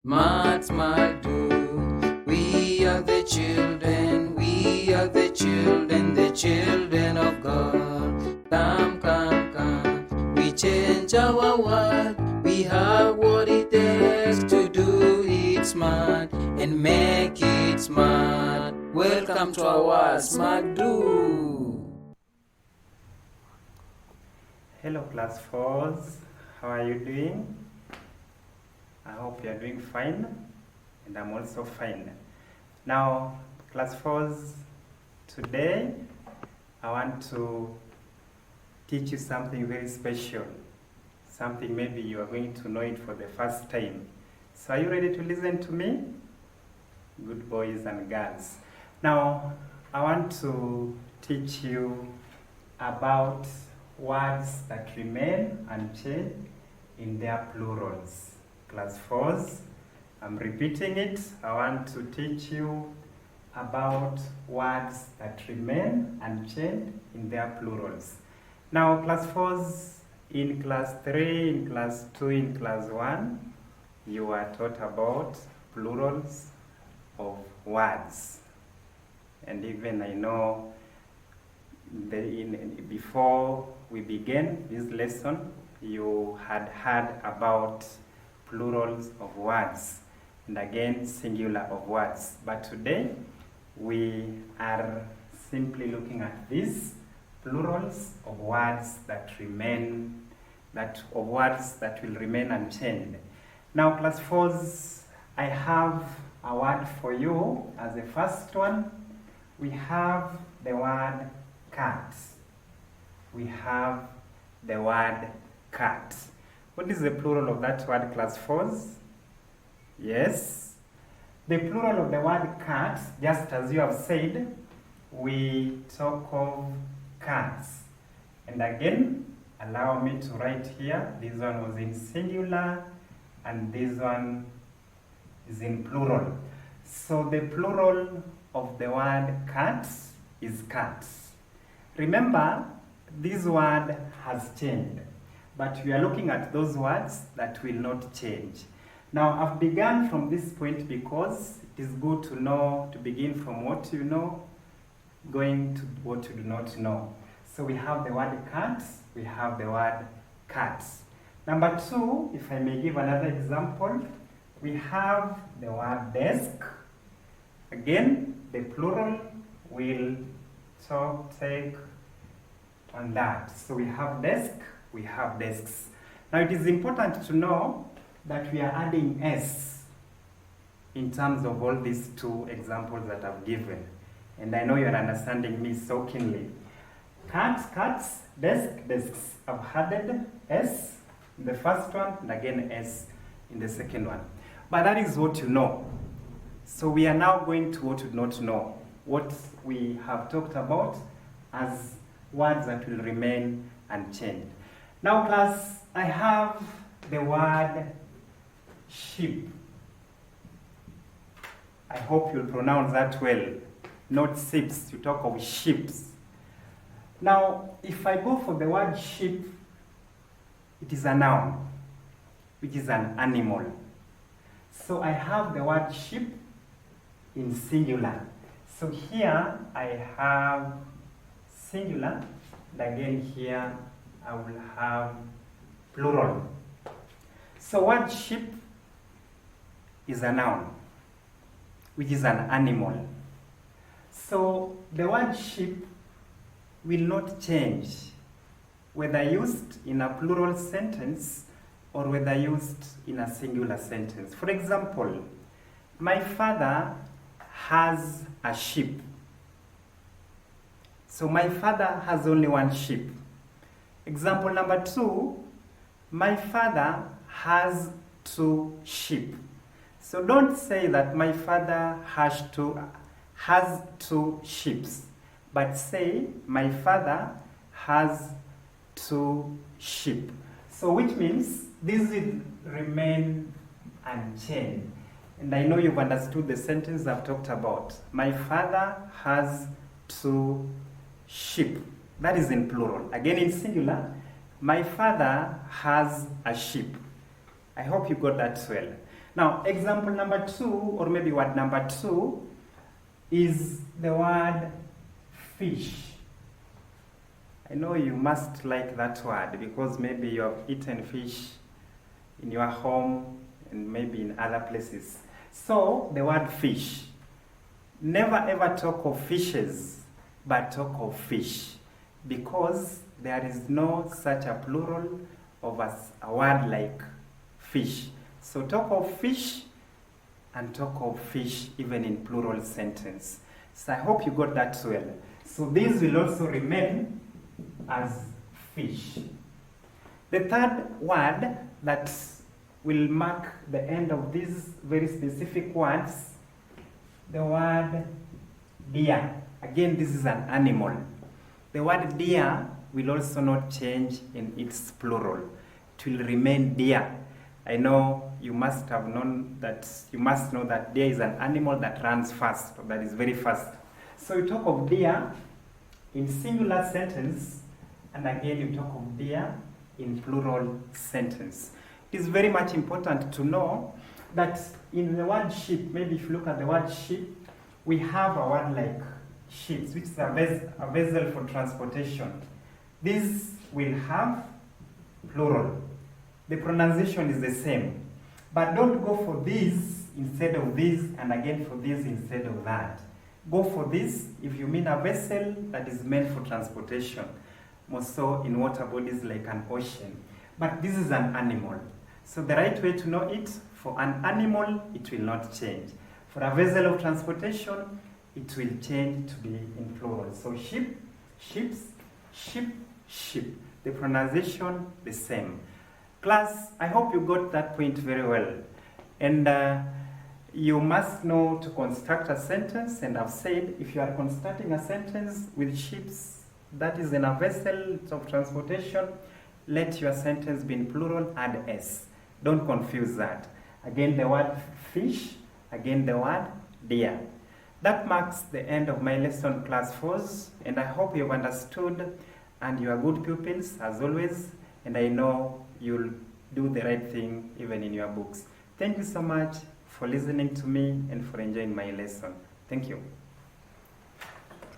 Smart, smart, do. We are the children, the children of God. Come, come, come. We change our world. We have what it takes to do it smart and make it smart. Welcome to our Smart Do. Hello class 4s, how are you doing? I hope you are doing fine, and I'm also fine. Now class 4s, today I want to teach you something very special, something maybe you are going to know it for the first time. So are you ready to listen to me? Good boys and girls. Now I want to teach you about words that remain unchanged in their plurals. Class 4s, I'm repeating it. I want to teach you about words that remain unchanged in their plurals. Now, class 4s, in class 3, in class 2, in class 1, you are taught about plurals of words. And even I know before we began this lesson, you had heard about plurals of words and again singular of words. But today we are simply looking at these plurals of words that remain, words that will remain unchanged. Now class 4s, I have a word for you as the first one. We have the word cat. We have the word cat. What is the plural of that word, class 4s? Yes. The plural of the word cat, just as you have said, we talk of cats. And again, allow me to write here, this one was in singular and this one is in plural. So the plural of the word cat is cats. Remember, this word has changed, but we are looking at those words that will not change. Now, I've begun from this point because it is good to know, to begin from what you know, going to what you do not know. So we have the word cat, we have the word cat. Number 2, if I may give another example, we have the word desk. Again, the plural will take on that. So we have desk, we have desks. Now it is important to know that we are adding s in terms of all these two examples that I've given. And I know you're understanding me so keenly. Cats, cats, desk, desks. I've added s in the first one and again s in the second one. But that is what you know. So we are now going to what you do not know, what we have talked about as words that will remain unchanged. Now class, I have the word sheep. I hope you'll pronounce that well. Not sips, you talk of sheeps. Now, if I go for the word sheep, it is a noun, which is an animal. So I have the word sheep in singular. So here I have singular, and again here I will have plural. So word sheep is a noun, which is an animal. So the word sheep will not change whether used in a plural sentence or whether used in a singular sentence. For example, my father has a sheep. So my father has only one sheep. Example number 2, my father has 2 sheep. So don't say that my father has 2 sheep, but say my father has 2 sheep. So which means this will remain unchanged. And I know you've understood the sentence I've talked about. My father has 2 sheep. That is in plural. Again in singular, my father has a sheep. I hope you got that well. Now, example number 2, or maybe word number 2, is the word fish. I know you must like that word because maybe you have eaten fish in your home and maybe in other places. So, the word fish. Never ever talk of fishes, but talk of fish, because there is no such a plural of a word like fish. So talk of fish and talk of fish even in plural sentence. So I hope you got that well. So these will also remain as fish. The third word that will mark the end of these very specific words, the word deer. Again, this is an animal. The word deer will also not change in its plural. It will remain deer. I know you must have known that, you must know that deer is an animal that runs fast, or that is very fast. So you talk of deer in singular sentence, and again you talk of deer in plural sentence. It is very much important to know that in the word ship, maybe if you look at the word ship, we have a word like ships, which is a vessel for transportation. This will have plural. The pronunciation is the same. But don't go for this instead of this, and again for this instead of that. Go for this if you mean a vessel that is meant for transportation, more so in water bodies like an ocean. But this is an animal. So the right way to know it, for an animal, it will not change. For a vessel of transportation, it will change to be in plural. So ship, ships, ship, ship. The pronunciation, the same. Class, I hope you got that point very well. And you must know to construct a sentence, and I've said if you are constructing a sentence with ships that is in a vessel of transportation, let your sentence be in plural, add s. Don't confuse that. Again, the word fish, again the word deer. That marks the end of my lesson, class 4s, and I hope you've understood and you are good pupils as always, and I know you'll do the right thing even in your books. Thank you so much for listening to me and for enjoying my lesson. Thank you.